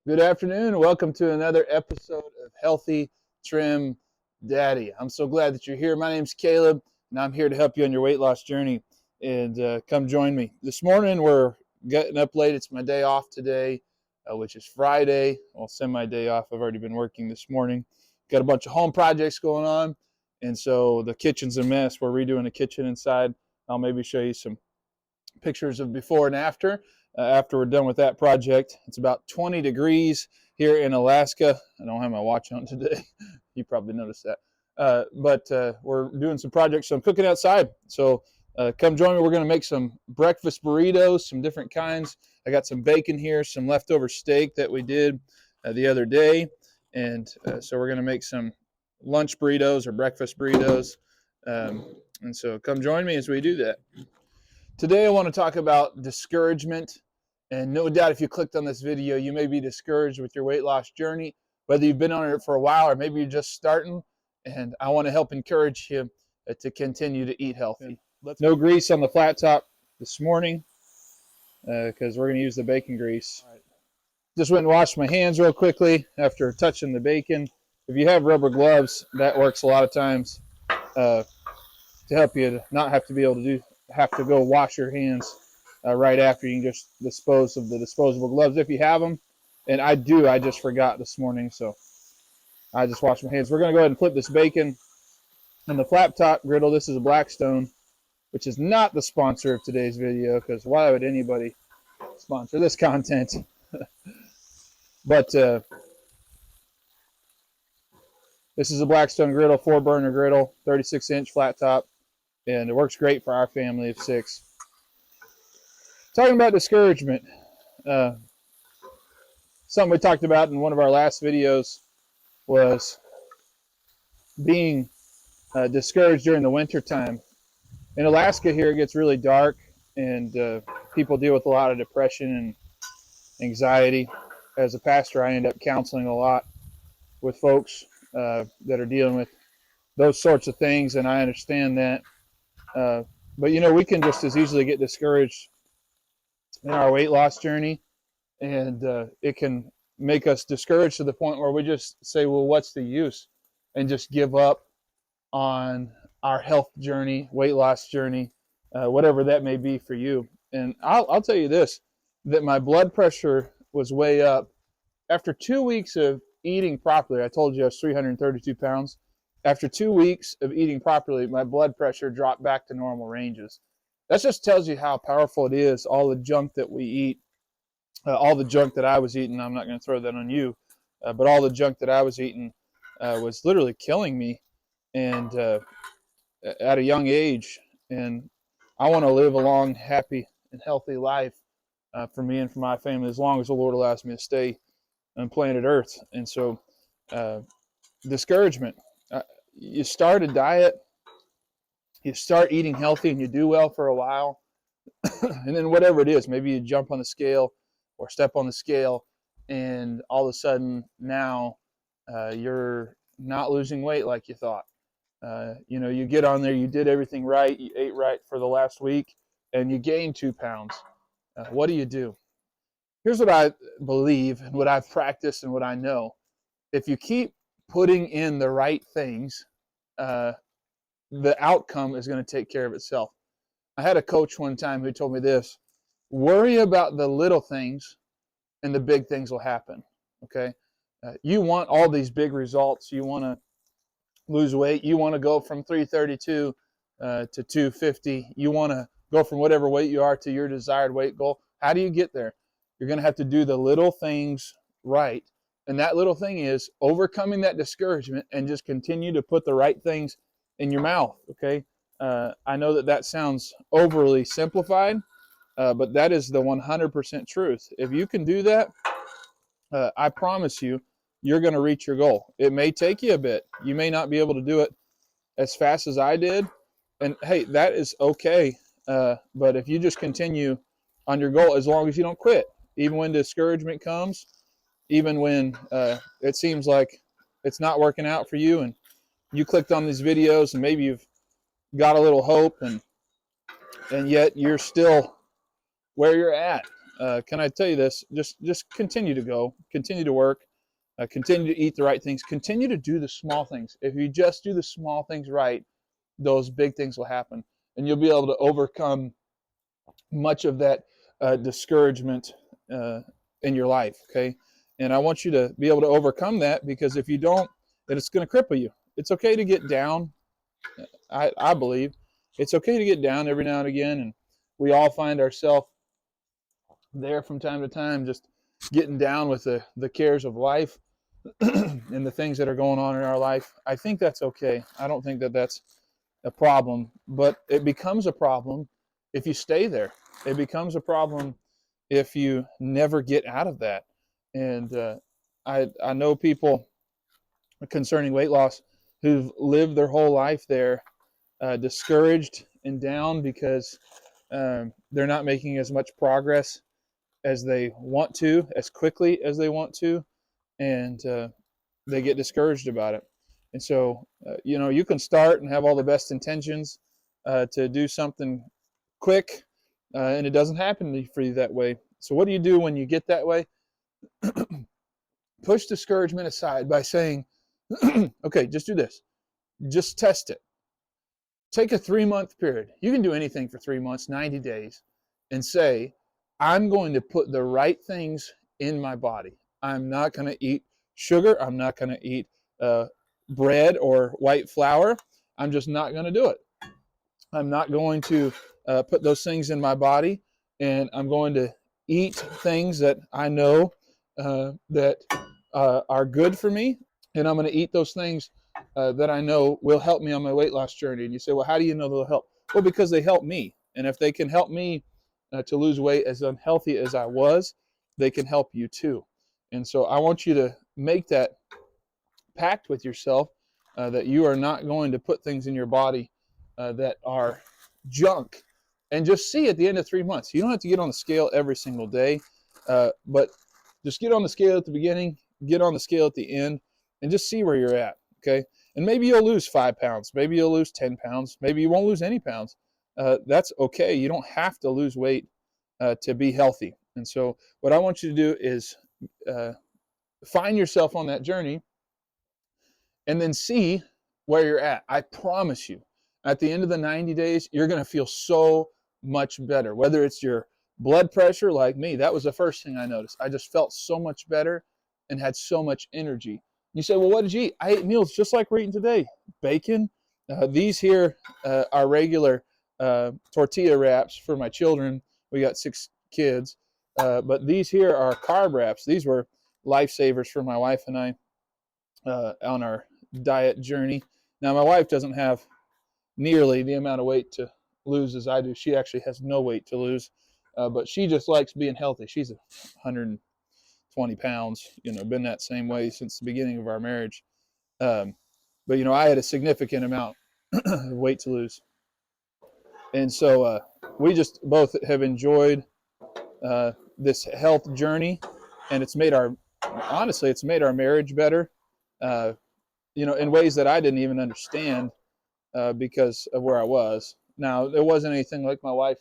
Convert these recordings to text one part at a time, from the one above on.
Good afternoon. Welcome to another episode of Healthy Trim Daddy. I'm so glad that you're here. My name's Caleb, and I'm here to help you on your weight loss journey. And come join me. This morning, we're getting up late. It's my day off today, which is Friday. Well, semi-day off. I've already been working this morning. Got a bunch of home projects going on, and so the kitchen's a mess. We're redoing the kitchen inside. I'll maybe show you some pictures of before and after we're done with that project. It's about 20 degrees here in Alaska. I don't have my watch on today. You probably noticed that. But we're doing some projects, so I'm cooking outside. So come join me. We're going to make some breakfast burritos, some different kinds. I got some bacon here, some leftover steak that we did the other day. And so we're going to make some lunch burritos or breakfast burritos. And so come join me as we do that. Today I want to talk about discouragement, and no doubt if you clicked on this video, you may be discouraged with your weight loss journey, whether you've been on it for a while or maybe you're just starting, and I want to help encourage you to continue to eat healthy. No grease on the flat top this morning because we're going to use the bacon grease. Just went and washed my hands real quickly after touching the bacon. If you have rubber gloves, that works a lot of times to help you to not have to go wash your hands right after. You can just dispose of the disposable gloves if you have them. And I just forgot this morning, so I just washed my hands. We're going to go ahead and flip this bacon on the flat top griddle. This is a Blackstone, which is not the sponsor of today's video, because why would anybody sponsor this content? But this is a Blackstone griddle, 4-burner griddle, 36-inch flat top, and it works great for our family of 6. Talking about discouragement, something we talked about in one of our last videos was being discouraged during the winter time. In Alaska here, it gets really dark, and people deal with a lot of depression and anxiety. As a pastor, I end up counseling a lot with folks that are dealing with those sorts of things, and I understand that. But we can just as easily get discouraged in our weight loss journey, and it can make us discouraged to the point where we just say, well, what's the use, and just give up on our health journey, weight loss journey, whatever that may be for you. And I'll tell you this, that my blood pressure was way up after 2 weeks of eating properly. I told you I was 332 pounds. After 2 weeks of eating properly, my blood pressure dropped back to normal ranges. That just tells you how powerful it is, all the junk that we eat, all the junk that I was eating. I'm not going to throw that on you, but all the junk that I was eating was literally killing me, and at a young age. And I want to live a long, happy, and healthy life for me and for my family as long as the Lord allows me to stay on planet Earth. And so discouragement. You start a diet, you start eating healthy, and you do well for a while. And then whatever it is, maybe you jump on the scale or step on the scale, and all of a sudden now you're not losing weight like you thought. You get on there, you did everything right, you ate right for the last week, and you gain 2 pounds. What do? Here's what I believe and what I've practiced and what I know. If you keep putting in the right things, the outcome is going to take care of itself. I had a coach one time who told me this: worry about the little things and the big things will happen. Okay. You want all these big results. You want to lose weight. You want to go from 332 to 250. You want to go from whatever weight you are to your desired weight goal. How do you get there? You're going to have to do the little things right. And that little thing is overcoming that discouragement and just continue to put the right things in your mouth, okay? I know that sounds overly simplified, but that is the 100% truth. If you can do that, I promise you, you're going to reach your goal. It may take you a bit. You may not be able to do it as fast as I did, and hey, that is okay. But if you just continue on your goal, as long as you don't quit, even when discouragement comes, even when it seems like it's not working out for you, and you clicked on these videos and maybe you've got a little hope, and yet you're still where you're at. can I tell you this? Just continue to go, continue to work, continue to eat the right things, continue to do the small things. If you just do the small things right, those big things will happen, and you'll be able to overcome much of that discouragement in your life. Okay, and I want you to be able to overcome that, because if you don't, then it's going to cripple you. It's okay to get down. I believe it's okay to get down every now and again, and we all find ourselves there from time to time, just getting down with the cares of life and the things that are going on in our life. I think that's okay. I don't think that that's a problem, but it becomes a problem if you stay there. It becomes a problem if you never get out of that. And I know people concerning weight loss who've lived their whole life there, discouraged and down because they're not making as much progress as they want to, as quickly as they want to, and they get discouraged about it. And so, you can start and have all the best intentions to do something quick, and it doesn't happen for you that way. So what do you do when you get that way? Push discouragement aside by saying, okay, just do this. Just test it. Take a 3-month period. You can do anything for 3 months, 90 days, and say, I'm going to put the right things in my body. I'm not going to eat sugar. I'm not going to eat bread or white flour. I'm just not going to do it. I'm not going to put those things in my body, and I'm going to eat things that I know that are good for me, and I'm going to eat those things that I know will help me on my weight loss journey. And you say, well, how do you know they'll help? Well, because they help me. And if they can help me to lose weight as unhealthy as I was, they can help you too. And so I want you to make that pact with yourself that you are not going to put things in your body that are junk. And just see at the end of 3 months. You don't have to get on the scale every single day, but just get on the scale at the beginning, get on the scale at the end, and just see where you're at, okay? And maybe you'll lose 5 pounds. Maybe you'll lose 10 pounds. Maybe you won't lose any pounds. That's okay. You don't have to lose weight to be healthy. And so what I want you to do is find yourself on that journey and then see where you're at. I promise you, at the end of the 90 days, you're going to feel so much better. Whether it's your blood pressure, like me, that was the first thing I noticed. I just felt so much better and had so much energy. You say, well, what did you eat? I ate meals just like we're eating today. Bacon. These here are regular tortilla wraps for my children. We got 6 kids. But these here are carb wraps. These were lifesavers for my wife and I on our diet journey. Now, my wife doesn't have nearly the amount of weight to lose as I do. She actually has no weight to lose, but she just likes being healthy. She's 120 pounds, been that same way since the beginning of our marriage. But, I had a significant amount of weight to lose. And so we just both have enjoyed this health journey, and it's made our marriage better, in ways that I didn't even understand because of where I was. Now, there wasn't anything like my wife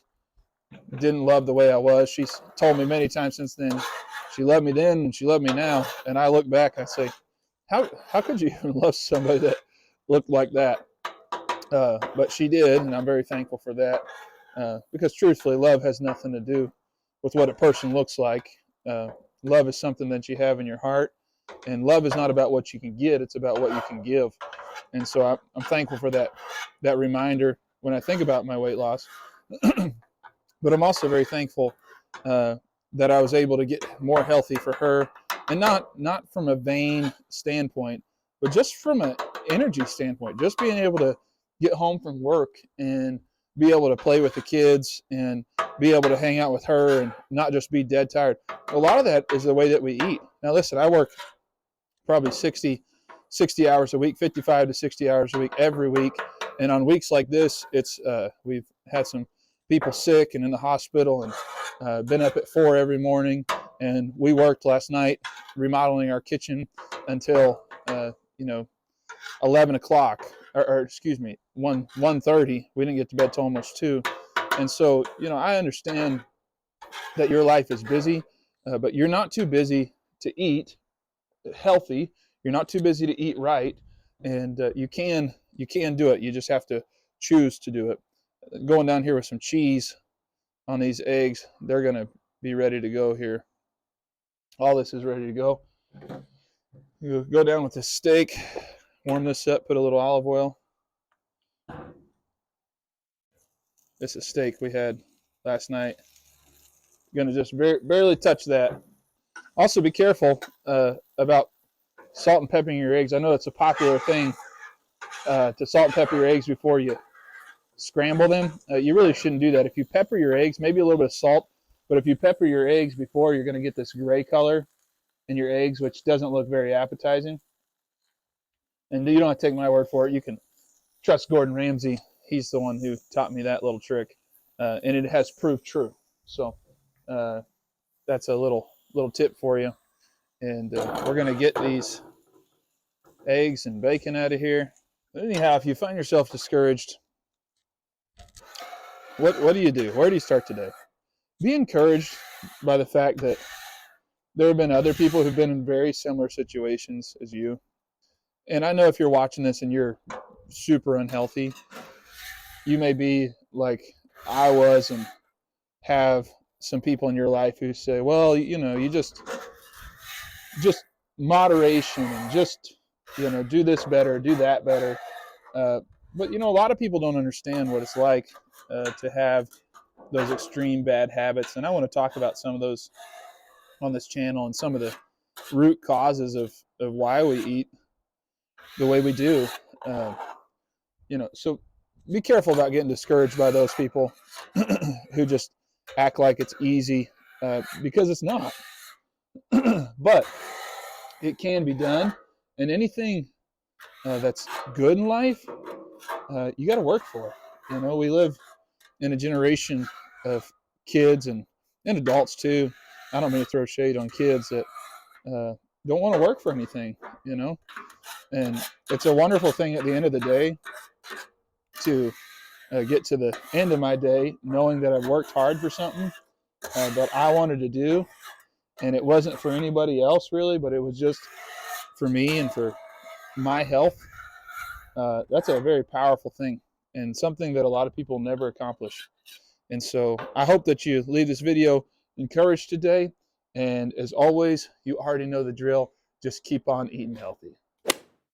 didn't love the way I was. She's told me many times since then, she loved me then and she loved me now. And I look back, I say, how could you even love somebody that looked like that? But she did, and I'm very thankful for that. Because truthfully, love has nothing to do with what a person looks like. Love is something that you have in your heart. And love is not about what you can get, it's about what you can give. And so I'm thankful for that reminder when I think about my weight loss. But I'm also very thankful that I was able to get more healthy for her, and not from a vain standpoint, but just from an energy standpoint. Just being able to get home from work and be able to play with the kids and be able to hang out with her and not just be dead tired. A lot of that is the way that we eat. Now, listen, I work probably 60 hours a week, 55 to 60 hours a week, every week. And on weeks like this, it's we've had some people sick and in the hospital, and been up at 4 every morning. And we worked last night remodeling our kitchen until 11 o'clock, or excuse me, 1:30. We didn't get to bed till almost 2. And so, I understand that your life is busy, but you're not too busy to eat healthy. You're not too busy to eat right, and you can do it. You just have to choose to do it. Going down here with some cheese on these eggs, they're gonna be ready to go here. All this is ready to go. You go down with this steak, warm this up, put a little olive oil. This is steak we had last night. Gonna just barely touch that. Also, be careful about salt and peppering your eggs. I know it's a popular thing to salt and pepper your eggs before you scramble them. You really shouldn't do that. If you pepper your eggs, maybe a little bit of salt, but if you pepper your eggs before, you're going to get this gray color in your eggs, which doesn't look very appetizing. And you don't have to take my word for it. You can trust Gordon Ramsay. He's the one who taught me that little trick, and it has proved true. So that's a little tip for you. And we're going to get these eggs and bacon out of here. Anyhow, if you find yourself discouraged, what do you do? Where do you start today? Be encouraged by the fact that there have been other people who've been in very similar situations as you. And I know if you're watching this and you're super unhealthy, you may be like I was and have some people in your life who say, well, you just moderation and just, do this better, do that better. But, a lot of people don't understand what it's like to have those extreme bad habits. And I want to talk about some of those on this channel and some of the root causes of why we eat the way we do. So be careful about getting discouraged by those people who just act like it's easy, because it's not. But it can be done. And anything that's good in life, you got to work for. We live in a generation of kids and adults too. I don't mean to throw shade on kids that don't want to work for anything, and it's a wonderful thing at the end of the day to get to the end of my day knowing that I've worked hard for something that I wanted to do, and it wasn't for anybody else really, but it was just for me and for my health. That's a very powerful thing and something that a lot of people never accomplish. And so I hope that you leave this video encouraged today. And as always, you already know the drill. Just keep on eating healthy.